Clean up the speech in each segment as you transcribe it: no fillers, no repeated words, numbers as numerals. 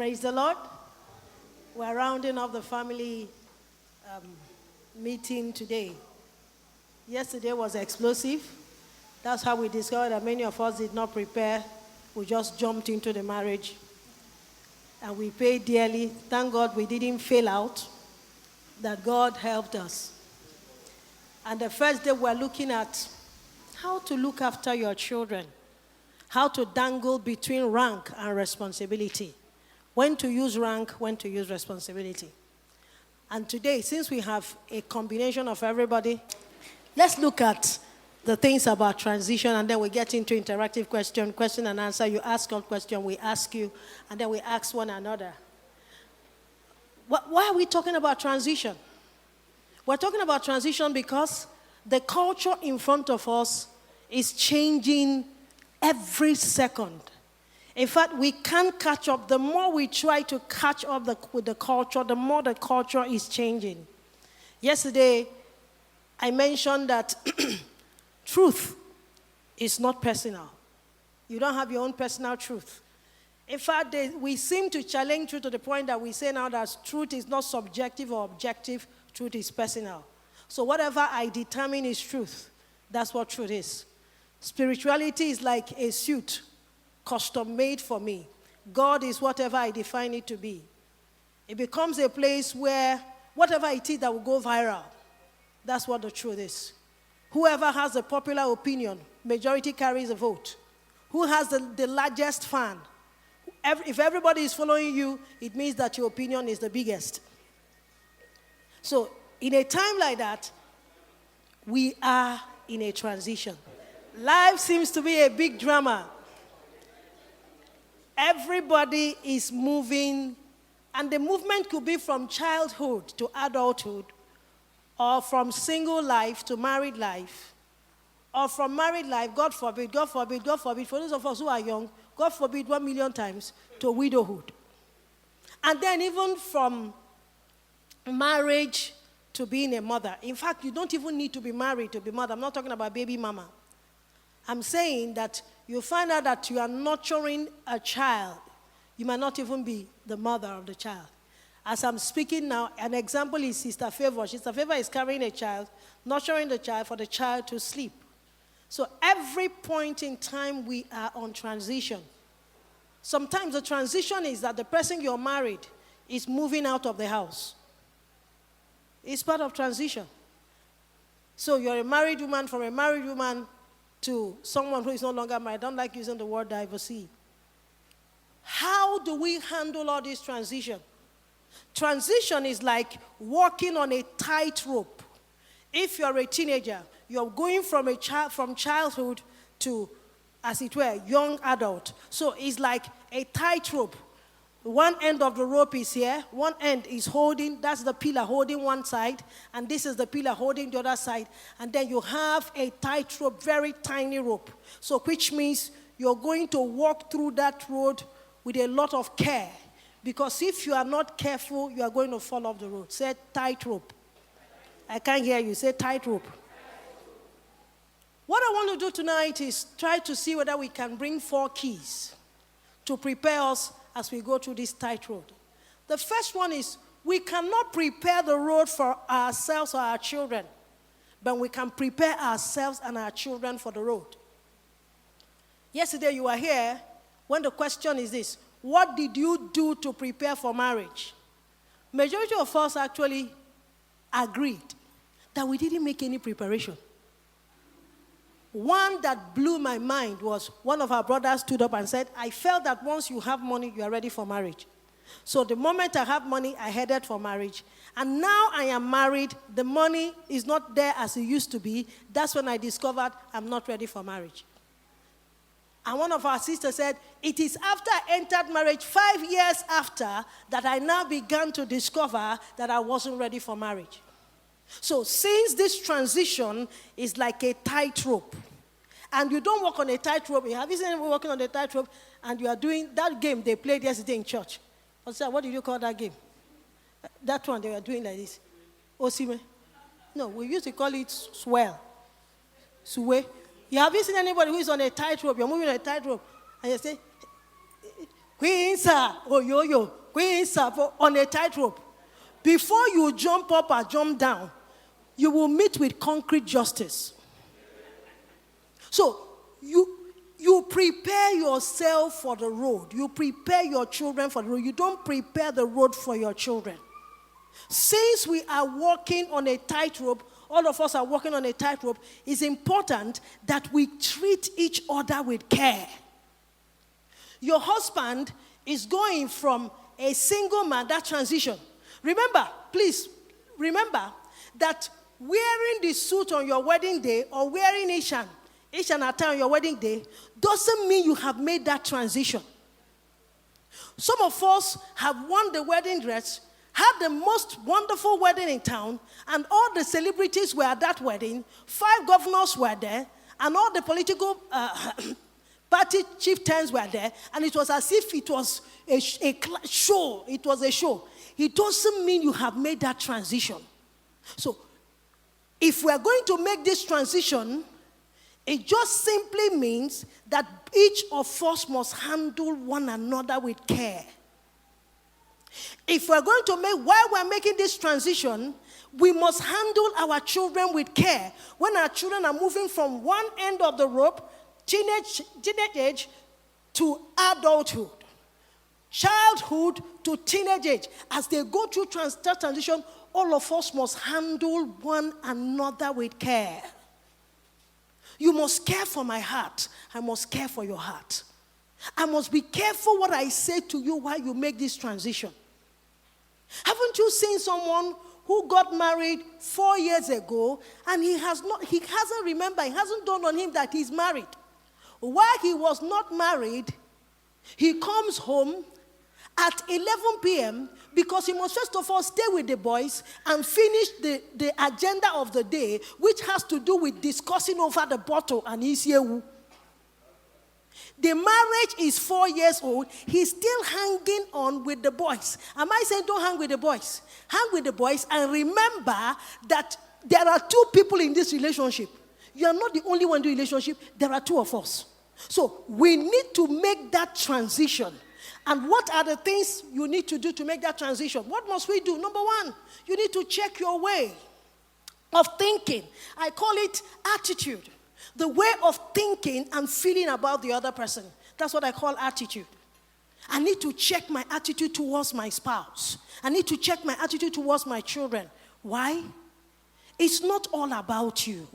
Praise the Lord. We're rounding up the family meeting today. Yesterday was explosive. That's how we discovered that many of us did not prepare. We just jumped into the marriage. And we paid dearly. Thank God we didn't fail out, that God helped us. And the first day we're looking at how to look after your children, how to dangle between rank and responsibility, when to use rank, when to use responsibility. And today, since we have a combination of everybody, let's look at the things about transition, and then we get into interactive question and answer. You ask a question, we ask you, and then we ask one another. Why are we talking about transition? We're talking about transition because the culture in front of us is changing every second. In fact, we can't catch up. The more we try to catch up with the culture, the more the culture is changing. Yesterday, I mentioned that truth is not personal. You don't have your own personal truth. In fact, we seem to challenge truth to the point that we say now that truth is not subjective or objective, truth is personal. So whatever I determine is truth. That's what truth is. Spirituality is like a suit, custom made for me. God is whatever I define it to be. It becomes a place where whatever it is that will go viral, that's what the truth is. Whoever has a popular opinion, majority carries a vote. Who has the largest fan? If everybody is following you, it means that your opinion is the biggest. So in a time like that, we are in a transition. Life seems to be a big drama. Everybody is moving, and the movement could be from childhood to adulthood, or from single life to married life, or from married life, God forbid, for those of us who are young, God forbid 1 million times, to widowhood. And then even from marriage to being a mother. In fact, you don't even need to be married to be mother. I'm not talking about baby mama. I'm saying that you find out that you are nurturing a child. You might not even be the mother of the child. As I'm speaking now, an example is Sister Favor. Sister Favor is carrying a child, nurturing the child for the child to sleep. So every point in time, we are on transition. Sometimes the transition is that the person you're married is moving out of the house. It's part of transition. So you're a married woman, from a married woman to someone who is no longer married. I don't like using the word divorcee. How do we handle all this transition? Transition is like walking on a tightrope. If you're a teenager, you're going from childhood to, as it were, young adult. So it's like a tightrope. One end of the rope is here, one end is holding, that's the pillar holding one side, and this is the pillar holding the other side. And then you have a tightrope, very tiny rope. So which means you're going to walk through that road with a lot of care. Because if you are not careful, you are going to fall off the road. Say tightrope. I can't hear you. Say tightrope. What I want to do tonight is try to see whether we can bring 4 keys to prepare us as we go through this tight road. The first one is we cannot prepare the road for ourselves or our children, but we can prepare ourselves and our children for the road. Yesterday you were here when the question is this: what did you do to prepare for marriage? Majority of us actually agreed that we didn't make any preparation. One that blew my mind was one of our brothers stood up and said, I felt that once you have money, you are ready for marriage. So the moment I have money, I headed for marriage. And now I am married, the money is not there as it used to be. That's when I discovered I'm not ready for marriage. And one of our sisters said, it is after I entered marriage 5 years after that I now began to discover that I wasn't ready for marriage. So since this transition is like a tightrope, and you don't walk on a tightrope, have you seen anyone walking on a tightrope, and you are doing that game they played yesterday in church? What did you call that game? That one they were doing like this. Osime? No, we used to call it swell. Suwe. You have you seen anybody who is on a tightrope? You're moving on a tightrope, and you say, Queen, sir, oh, yo, Queen Savo, on a tightrope. Before you jump up or jump down, you will meet with concrete justice. So, you prepare yourself for the road. You prepare your children for the road. You don't prepare the road for your children. Since we are walking on a tightrope, all of us are walking on a tightrope, it's important that we treat each other with care. Your husband is going from a single man, that transition. Remember, please, remember that wearing the suit on your wedding day or wearing Asian attire on your wedding day doesn't mean you have made that transition. Some of us have worn the wedding dress, had the most wonderful wedding in town, and all the celebrities were at that wedding. 5 governors were there, and all the political party chieftains were there, and it was as if it was a show. It was a show. It doesn't mean you have made that transition. So, if we are going to make this transition, it just simply means that each of us must handle one another with care. If we're going to make, while we're making this transition, we must handle our children with care. When our children are moving from one end of the rope, teenage age, to adulthood, childhood to teenage age, as they go through that transition, all of us must handle one another with care. You must care for my heart. I must care for your heart. I must be careful what I say to you while you make this transition. Haven't you seen someone who got married 4 years ago and he hasn't remembered, it hasn't dawned on him that he's married? While he was not married, he comes home at 11 p.m. because he must first of all stay with the boys and finish the agenda of the day, which has to do with discussing over the bottle and Isiewu. The marriage is 4 years old. He's still hanging on with the boys. Am I saying don't hang with the boys? Hang with the boys and remember that there are 2 people in this relationship. You are not the only one in the relationship. There are 2 of us. So we need to make that transition. And what are the things you need to do to make that transition? What must we do? Number 1, you need to check your way of thinking. I call it attitude. The way of thinking and feeling about the other person. That's what I call attitude. I need to check my attitude towards my spouse. I need to check my attitude towards my children. Why? It's not all about you.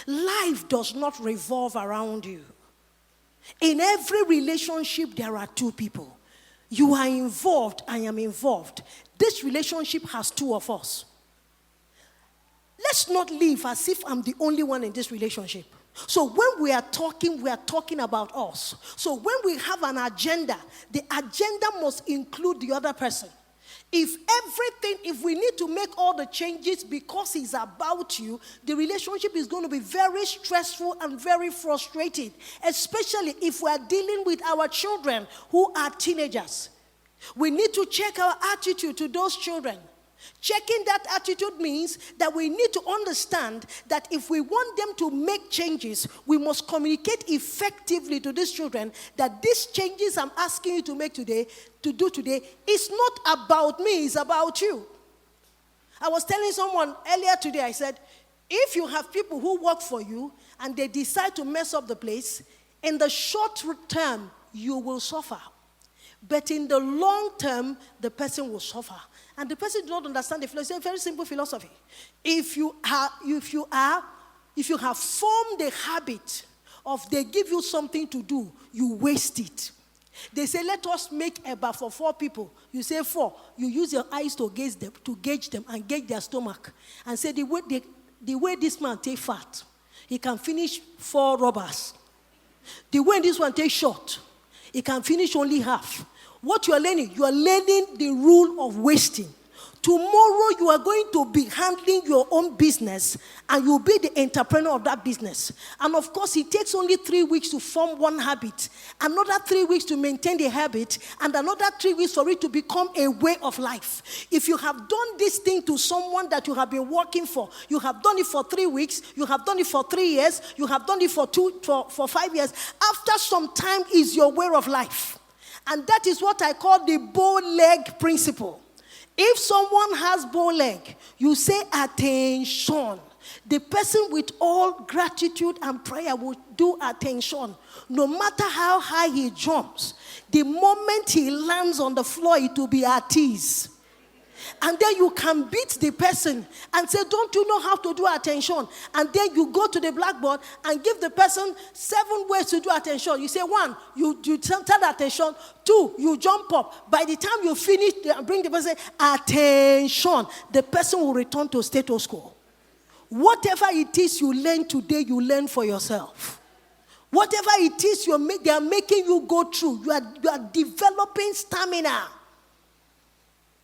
Life does not revolve around you. In every relationship, there are 2 people. You are involved, I am involved. This relationship has 2 of us. Let's not live as if I'm the only one in this relationship. So when we are talking about us. So when we have an agenda, the agenda must include the other person. If we need to make all the changes because it's about you, the relationship is going to be very stressful and very frustrating, especially if we are dealing with our children who are teenagers. We need to check our attitude to those children. Checking that attitude means that we need to understand that if we want them to make changes, we must communicate effectively to these children that these changes I'm asking you to do today, is not about me, it's about you. I was telling someone earlier today, I said, if you have people who work for you and they decide to mess up the place, in the short term, you will suffer. But in the long term, the person will suffer. And the person does not understand the philosophy. It's a very simple philosophy. If you have formed a habit of they give you something to do, you waste it. They say, let us make a bar for 4 people. You say 4. You use your eyes to gauge them and gauge their stomach. And say, the way this man take fat, he can finish 4 rubbers. The way this one take short, he can finish only half. What you are learning the rule of wasting. Tomorrow you are going to be handling your own business and you'll be the entrepreneur of that business. And of course, it takes only 3 weeks to form one habit, another 3 weeks to maintain the habit, and another 3 weeks for it to become a way of life. If you have done this thing to someone that you have been working for, you have done it for 3 weeks, you have done it for 3 years, you have done it for 5 years, after some time is your way of life. And that is what I call the bow leg principle. If someone has bow leg, you say attention. The person with all gratitude and prayer will do attention. No matter how high he jumps, the moment he lands on the floor, it will be at ease. And then you can beat the person and say, don't you know how to do attention? And then you go to the blackboard and give the person 7 ways to do attention. You say, 1, you tell attention. 2, you jump up. By the time you finish, bring the person, attention. The person will return to status quo. Whatever it is you learn today, you learn for yourself. Whatever it is they are making you go through, you are developing stamina.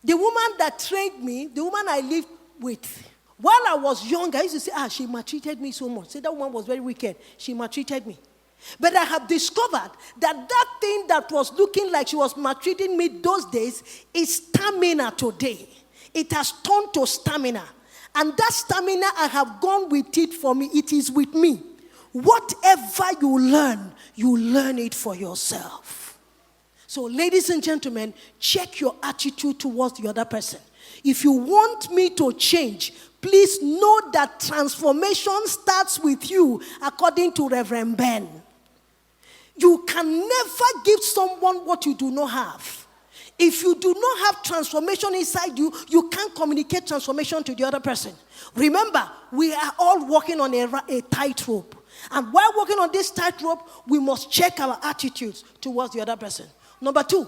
The woman that trained me, the woman I lived with, while I was young, I used to say, she maltreated me so much. Say that woman was very wicked. She maltreated me. But I have discovered that thing that was looking like she was maltreating me those days is stamina today. It has turned to stamina. And that stamina, I have gone with it for me. It is with me. Whatever you learn it for yourself. So, ladies and gentlemen, check your attitude towards the other person. If you want me to change, please know that transformation starts with you, according to Reverend Ben. You can never give someone what you do not have. If you do not have transformation inside you, you can't communicate transformation to the other person. Remember, we are all walking on a tightrope. And while walking on this tightrope, we must check our attitudes towards the other person. Number 2,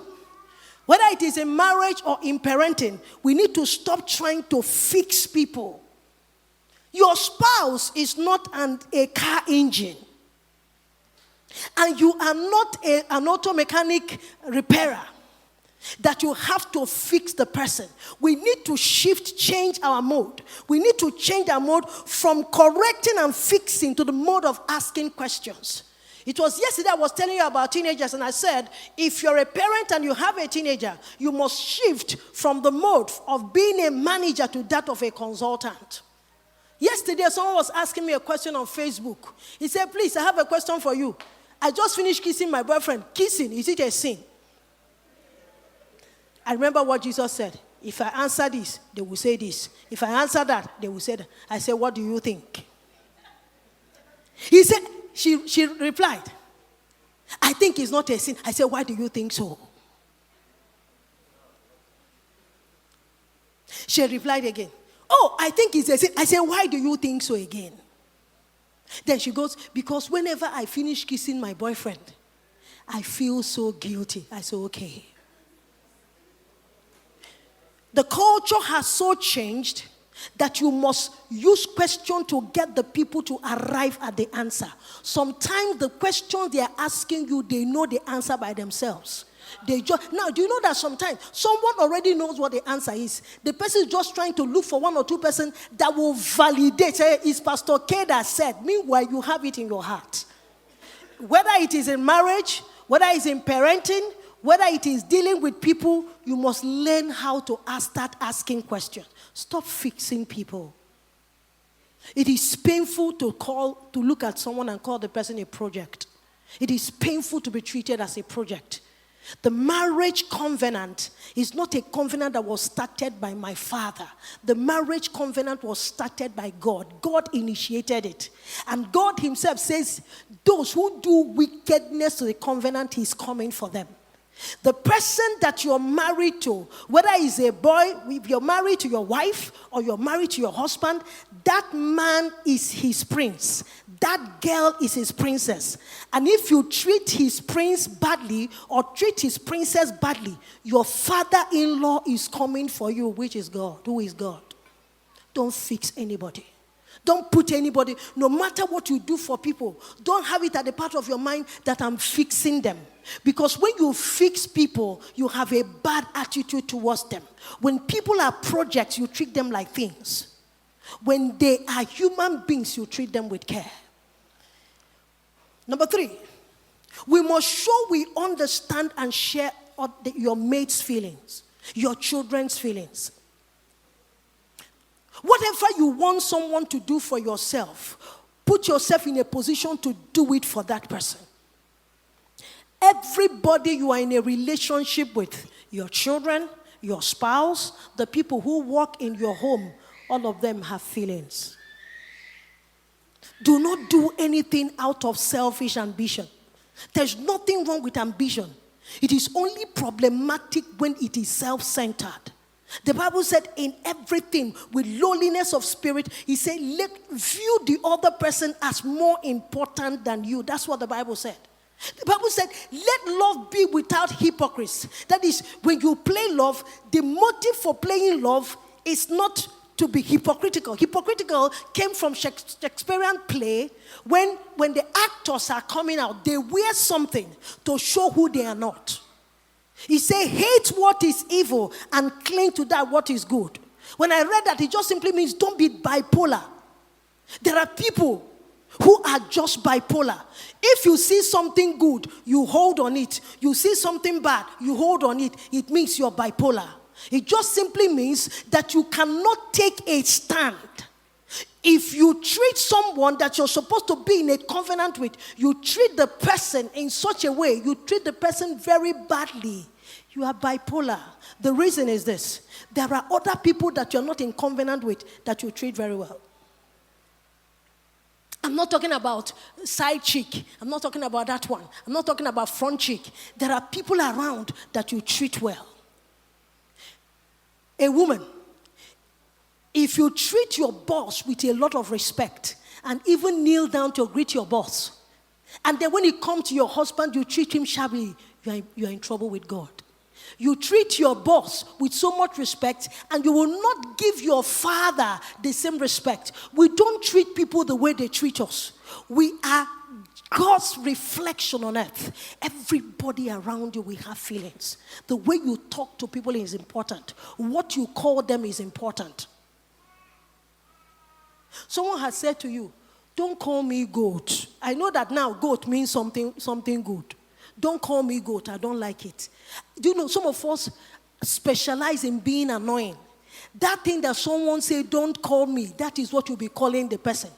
whether it is in marriage or in parenting, we need to stop trying to fix people. Your spouse is not a car engine. And you are not an auto mechanic repairer that you have to fix the person. We need to change our mode. We need to change our mode from correcting and fixing to the mode of asking questions. It was yesterday I was telling you about teenagers, and I said, if you're a parent and you have a teenager, you must shift from the mode of being a manager to that of a consultant. Yesterday, someone was asking me a question on Facebook. He said, please, I have a question for you. I just finished kissing my boyfriend. Kissing, is it a sin? I remember what Jesus said. If I answer this, they will say this. If I answer that, they will say that. I said, what do you think? He said, she replied, I think it's not a sin. I said, why do you think so? She replied again, I think it's a sin. I said, why do you think so again? Then she goes, because whenever I finish kissing my boyfriend, I feel so guilty. I said, okay. The culture has so changed that you must use question to get the people to arrive at the answer. Sometimes the questions they are asking you, they know the answer by themselves. Now, do you know that sometimes someone already knows what the answer is? The person is just trying to look for 1 or 2 persons that will validate. Say, it's Pastor K that said. Meanwhile, you have it in your heart. Whether it is in marriage, whether it's in parenting, whether it is dealing with people, you must learn how to start asking questions. Stop fixing people. It is painful to look at someone and call the person a project. It is painful to be treated as a project. The marriage covenant is not a covenant that was started by my father. The marriage covenant was started by God. God initiated it. And God himself says, those who do wickedness to the covenant, he's coming for them. The person that you're married to, whether it's a boy, if you're married to your wife or you're married to your husband, that man is his prince. That girl is his princess. And if you treat his prince badly or treat his princess badly, your father-in-law is coming for you, which is God. Who is God? Don't fix anybody. Don't put anybody, no matter what you do for people, don't have it at the part of your mind that I'm fixing them. Because when you fix people, you have a bad attitude towards them. When people are projects, you treat them like things. When they are human beings, you treat them with care. Number 3, we must show we understand and share your mate's feelings, your children's feelings. Whatever you want someone to do for yourself, put yourself in a position to do it for that person. Everybody you are in a relationship with, your children, your spouse, the people who work in your home, all of them have feelings. Do not do anything out of selfish ambition. There's nothing wrong with ambition. It is only problematic when it is self-centered. The Bible said in everything with lowliness of spirit, he said, view the other person as more important than you. That's what the Bible said. The Bible said, let love be without hypocrisy. That is, when you play love, the motive for playing love is not to be hypocritical. Hypocritical came from Shakespearean play when the actors are coming out, they wear something to show who they are not. He said, hate what is evil and cling to that what is good. When I read that, it just simply means don't be bipolar. There are people who are just bipolar. If you see something good, you hold on it. You see something bad, you hold on it. It means you're bipolar. It just simply means that you cannot take a stand. If you treat someone that you're supposed to be in a covenant with, you treat the person in such a way, you treat the person very badly, you are bipolar. The reason is this: there are other people that you're not in covenant with that you treat very well. I'm not talking about side chick. I'm not talking about that one. I'm not talking about front chick. There are people around that you treat well. A woman, if you treat your boss with a lot of respect and even kneel down to greet your boss, and then when it comes to your husband, you treat him shabbily, you are in trouble with God. You treat your boss with so much respect, and you will not give your father the same respect. We don't treat people the way they treat us. We are God's reflection on earth. Everybody around you will have feelings. The way you talk to people is important. What you call them is important. Someone has said to you, don't call me goat. I know that now goat means something good. Don't call me goat. I don't like it. Do you know, some of us specialize in being annoying. That thing that someone say, don't call me, that is what you'll be calling the person.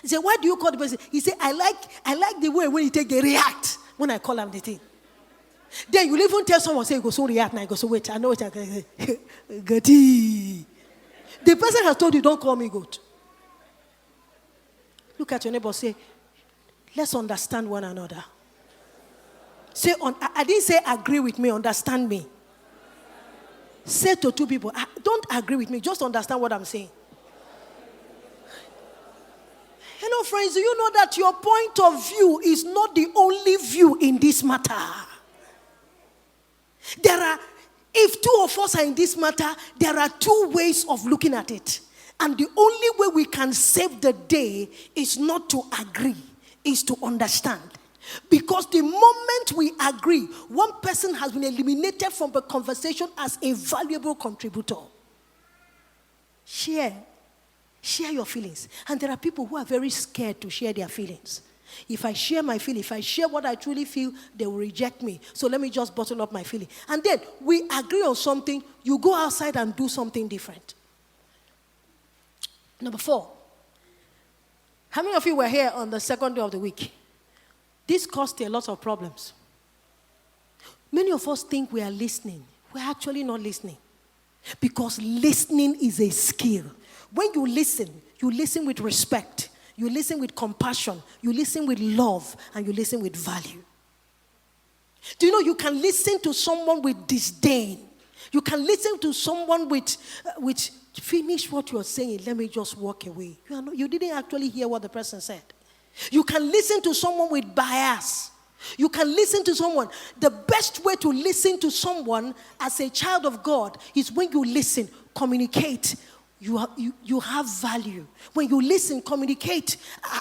He said, why do you call the person? He said, I like the way when you take the react when I call him the thing. Then you'll even tell someone, say, you go so react now. I go, so wait, I know what I can say. Goaty. The person has told you, don't call me goat. Look at your neighbor, say, let's understand one another. Say, I didn't say agree with me, understand me. Say to two people, don't agree with me, just understand what I'm saying. Hello, friends, do you know that your point of view is not the only view in this matter? If two of us are in this matter, there are two ways of looking at it. And the only way we can save the day is not to agree, is to understand. Because the moment we agree, one person has been eliminated from the conversation as a valuable contributor. Share your feelings. And there are people who are very scared to share their feelings. If I share my feeling, if I share what I truly feel, they will reject me. So let me just bottle up my feeling. And then we agree on something, you go outside and do something different. Number 4. How many of you were here on the second day of the week? This caused a lot of problems. Many of us think we are listening. We're actually not listening. Because listening is a skill. When you listen with respect. You listen with compassion. You listen with love. And you listen with value. Do you know you can listen to someone with disdain? You can listen to someone with finish what you're saying. Let me just walk away. You didn't actually hear what the person said. You can listen to someone with bias. You can listen to someone. The best way to listen to someone as a child of God is when you listen, communicate. You have value. When you listen, communicate.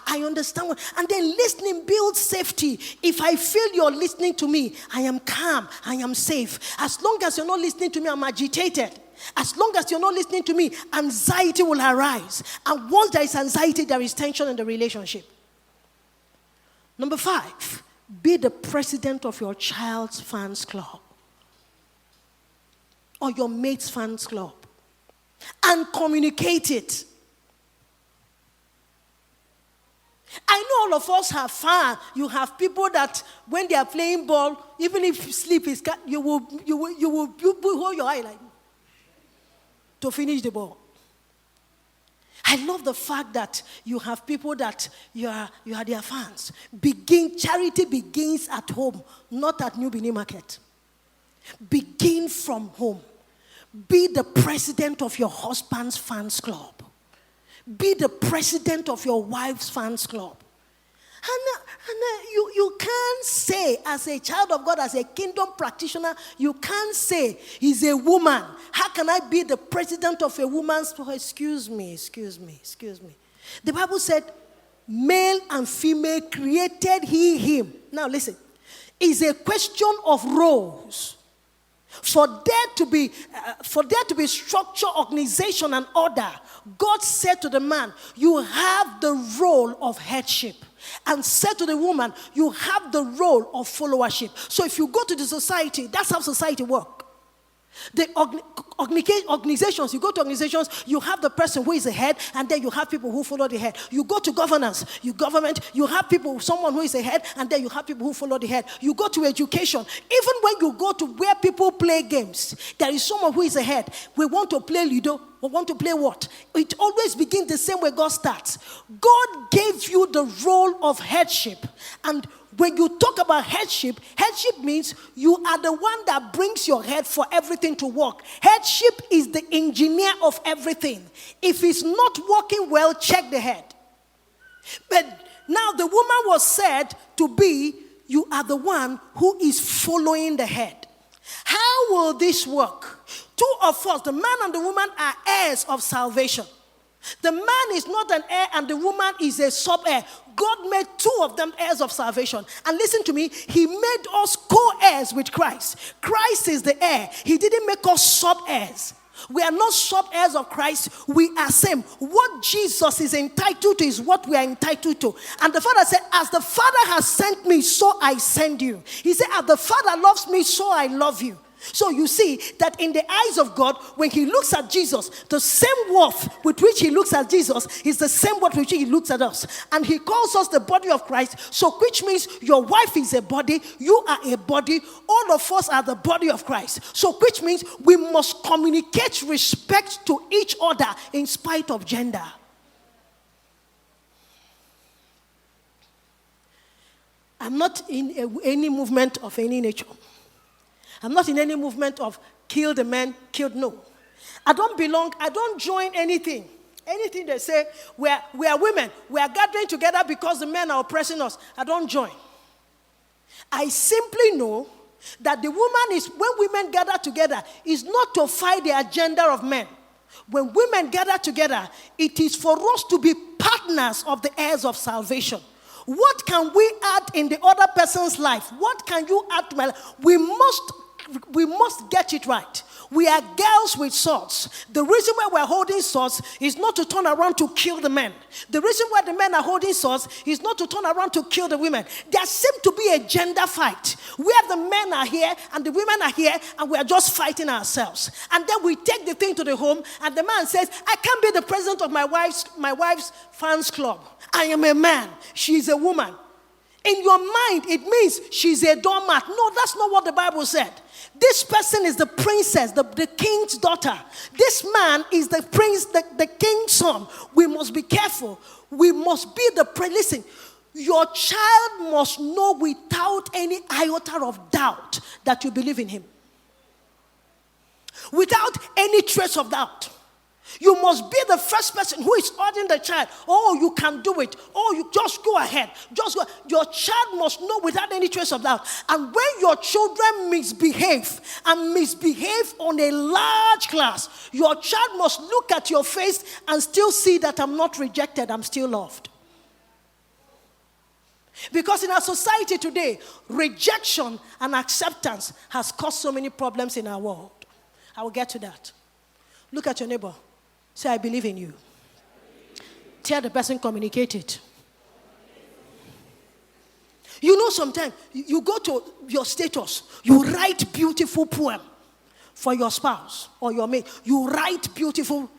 I understand. And then listening builds safety. If I feel you're listening to me, I am calm. I am safe. As long as you're not listening to me, I'm agitated. As long as you're not listening to me, anxiety will arise. And once there is anxiety, there is tension in the relationship. Number 5, be the president of your child's fans club or your mate's fans club and communicate it. I know all of us have fun. You have people that when they are playing ball, even if sleep is cut, you will hold your eye like to finish the ball. I love the fact that you have people that you are their fans. Charity begins at home, not at New Benin Market. Begin from home. Be the president of your husband's fans club. Be the president of your wife's fans club. And you can't say, as a child of God, as a kingdom practitioner, you can't say, he's a woman. How can I be the president of a woman's? Excuse me. The Bible said, male and female created he him. Now listen, it's a question of roles. For there to be structure, organization, and order, God said to the man, you have the role of headship. And said to the woman, you have the role of followership. So if you go to the society, that's how society works. The organizations, you go to organizations, you have the person who is the head, and then you have people who follow the head. You go to governance, you have someone who is the head, and then you have people who follow the head. You go to education. Even when you go to where people play games, there is someone who is the head. We want to play Ludo. We want to play what? It always begins the same way God starts. God gave you the role of headship. And when you talk about headship means you are the one that brings your head for everything to work. Headship is the engineer of everything. If it's not working well, check the head. But now the woman was said to be, you are the one who is following the head. How will this work? Two of us, the man and the woman, are heirs of salvation. The man is not an heir and the woman is a sub-heir. God made two of them heirs of salvation. And listen to me, he made us co-heirs with Christ. Christ is the heir. He didn't make us sub-heirs. We are not sub-heirs of Christ. We are same. What Jesus is entitled to is what we are entitled to. And the Father said, as the Father has sent me, so I send you. He said, as the Father loves me, so I love you. So you see that in the eyes of God, when he looks at Jesus, the same worth with which he looks at Jesus is the same worth with which he looks at us. And he calls us the body of Christ. So which means your wife is a body, you are a body, all of us are the body of Christ. So which means we must communicate respect to each other in spite of gender. I'm not in any movement of any nature. I'm not in any movement of kill the man, no. I don't join anything. Anything they say, we are women, we are gathering together because the men are oppressing us. I don't join. I simply know that the woman is, when women gather together, is not to fight the agenda of men. When women gather together, it is for us to be partners of the heirs of salvation. What can we add in the other person's life? What can you add to my life? We must get it right. We are girls with swords. The reason why we're holding swords is not to turn around to kill the men. The reason why the men are holding swords is not to turn around to kill the women. There seems to be a gender fight where the men are here and the women are here and we are just fighting ourselves. And then we take the thing to the home and the man says, I can't be the president of my wife's fans club. I am a man. She's a woman. In your mind, it means she's a doormat. No, that's not what the Bible said. This person is the princess, the king's daughter. This man is the prince, the king's son. We must be careful. We must be the prince. Listen, your child must know without any iota of doubt that you believe in him. Without any trace of doubt. You must be the first person who is urging the child. Oh, you can do it. Oh, you just go ahead. Just go. Your child must know without any trace of doubt. And when your children misbehave on a large class, your child must look at your face and still see that I'm not rejected, I'm still loved. Because in our society today, rejection and acceptance has caused so many problems in our world. I will get to that. Look at your neighbor. Say, I believe in you. Tell the person, communicate it. You know, sometimes you go to your status, you write beautiful poem for your spouse or your mate. You write beautiful.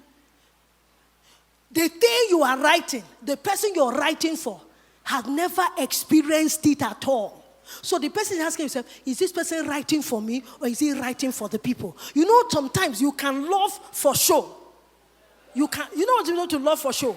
The thing you are writing, the person you're writing for, has never experienced it at all. So the person is asking himself, is this person writing for me or is he writing for the people? You know, sometimes you can love for show. You know what you know to love for show?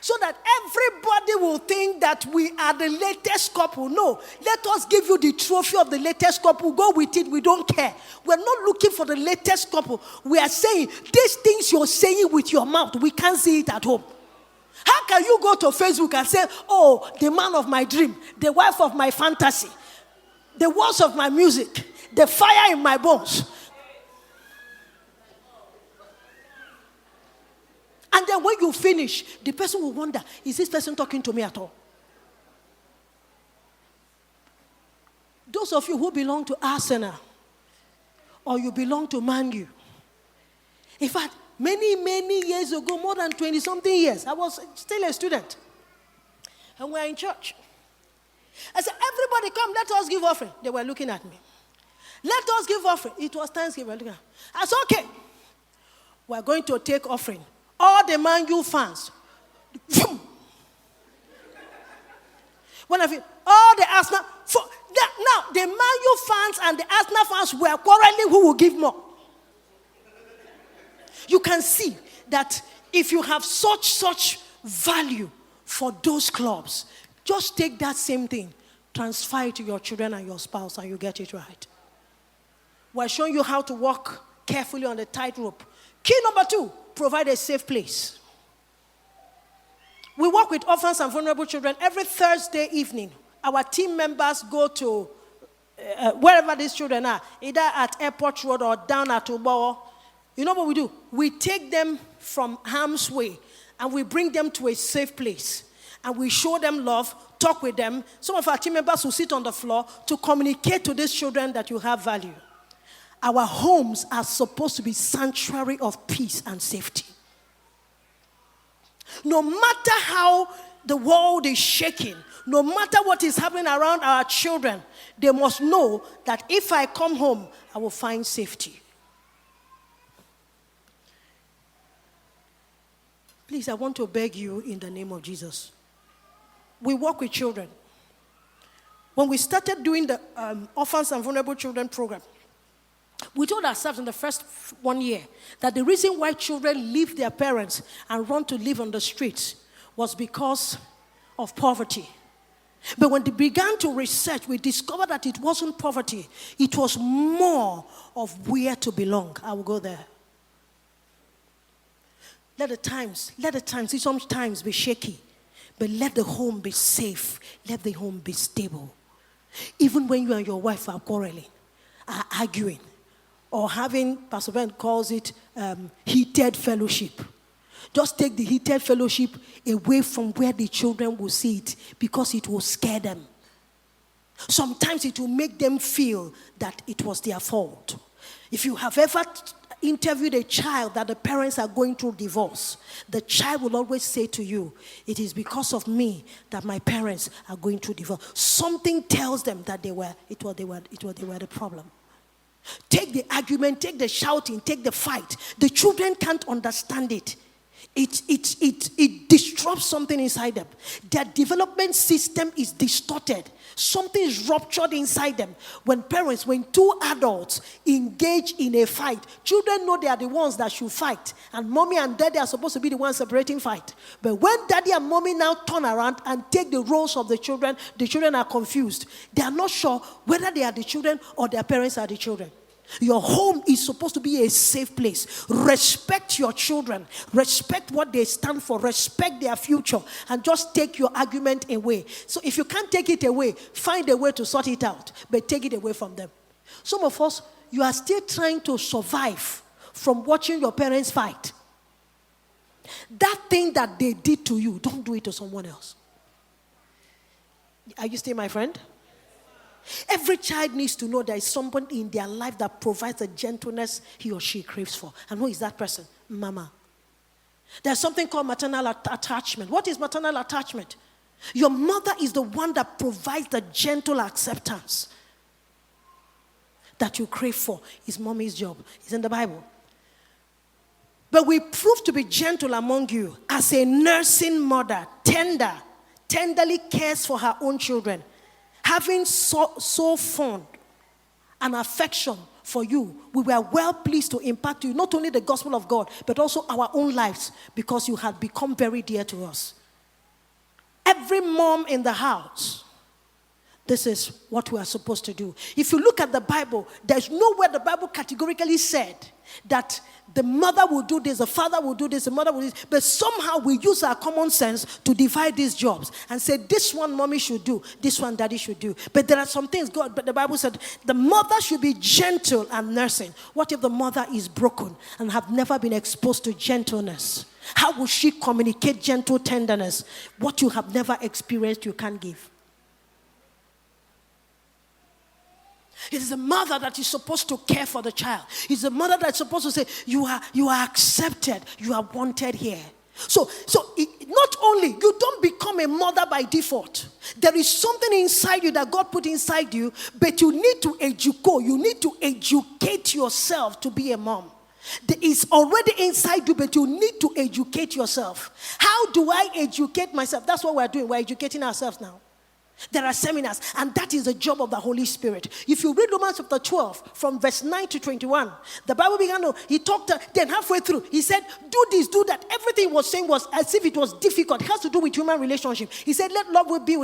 So that everybody will think that we are the latest couple. No, let us give you the trophy of the latest couple. Go with it. We don't care. We're not looking for the latest couple. We are saying these things you're saying with your mouth, we can't see it at home. How can you go to Facebook and say, oh, the man of my dream, the wife of my fantasy, the words of my music, the fire in my bones? And then when you finish, the person will wonder, is this person talking to me at all? Those of you who belong to Arsenal, or you belong to Man U, in fact, many years ago, more than 20-something years, I was still a student. And we were in church. I said, everybody come, let us give offering. They were looking at me. Let us give offering. It was Thanksgiving. I said, okay, we're going to take offering. All the Man U fans. All the Arsenal. Now, the Man U fans and the Arsenal fans were quarreling who will give more. You can see that if you have such value for those clubs, just take that same thing, transfer it to your children and your spouse, and you get it right. We're showing you how to walk carefully on the tightrope. Key number 2, provide a safe place. We work with orphans and vulnerable children every Thursday evening. Our team members go to wherever these children are, either at Airport Road or down at Obawa. You know what we do? We take them from harm's way and we bring them to a safe place. And we show them love, talk with them. Some of our team members will sit on the floor to communicate to these children that you have value. Our homes are supposed to be sanctuary of peace and safety. No matter how the world is shaking, no matter what is happening around our children, they must know that if I come home, I will find safety. Please, I want to beg you in the name of Jesus. We work with children. When we started doing the Orphans and Vulnerable Children program, we told ourselves in the first 1 year that the reason why children leave their parents and run to live on the streets was because of poverty. But when they began to research, we discovered that it wasn't poverty. It was more of where to belong. I will go there. Let the times sometimes be shaky, but let the home be safe. Let the home be stable. Even when you and your wife are quarreling, are arguing, or having, Pastor Ben calls it heated fellowship. Just take the heated fellowship away from where the children will see it, because it will scare them. Sometimes it will make them feel that it was their fault. If you have ever interviewed a child that the parents are going through divorce, the child will always say to you, it is because of me that my parents are going through divorce. Something tells them that they were the problem. Take the argument, take the shouting, take the fight. The children can't understand it. It disrupts something inside them. Their development system is distorted. Something is ruptured inside them. When two adults engage in a fight, children know they are the ones that should fight. And mommy and daddy are supposed to be the ones separating fight. But when daddy and mommy now turn around and take the roles of the children are confused. They are not sure whether they are the children or their parents are the children. Your home is supposed to be a safe place. Respect your children. Respect what they stand for. Respect their future. And just take your argument away. So if you can't take it away, find a way to sort it out. But take it away from them. Some of us, you are still trying to survive from watching your parents fight. That thing that they did to you, don't do it to someone else. Are you still my friend? Every child needs to know there is someone in their life that provides the gentleness he or she craves for. And who is that person? Mama. There's something called maternal attachment. What is maternal attachment? Your mother is the one that provides the gentle acceptance that you crave for. It's mommy's job. It's in the Bible. But we prove to be gentle among you as a nursing mother, tender tenderly cares for her own children, having so fond an affection for you, we were well pleased to impart to you not only the gospel of God, but also our own lives, because you had become very dear to us. Every mom in the house, this is what we are supposed to do. If you look at the Bible, there's nowhere the Bible categorically said that the mother will do this, the father will do this, the mother will do this. But somehow we use our common sense to divide these jobs and say, this one mommy should do, this one daddy should do. But there are some things but the Bible said the mother should be gentle and nursing. What if the mother is broken and have never been exposed to gentleness? How will she communicate gentle tenderness? What you have never experienced, you can't give. It is a mother that is supposed to care for the child. It's a mother that's supposed to say, you are accepted, you are wanted here. So not only, you don't become a mother by default. There is something inside you that God put inside you, but you need to educate. You need to educate yourself to be a mom. It's already inside you, but you need to educate yourself. How do I educate myself? That's what we're doing. We're educating ourselves now. There are seminars, and that is the job of the Holy Spirit. If you read Romans chapter 12, from verse 9 to 21, the Bible he talked, then halfway through, he said, do this, do that. Everything he was saying was as if it was difficult. It has to do with human relationship. He said, let love be with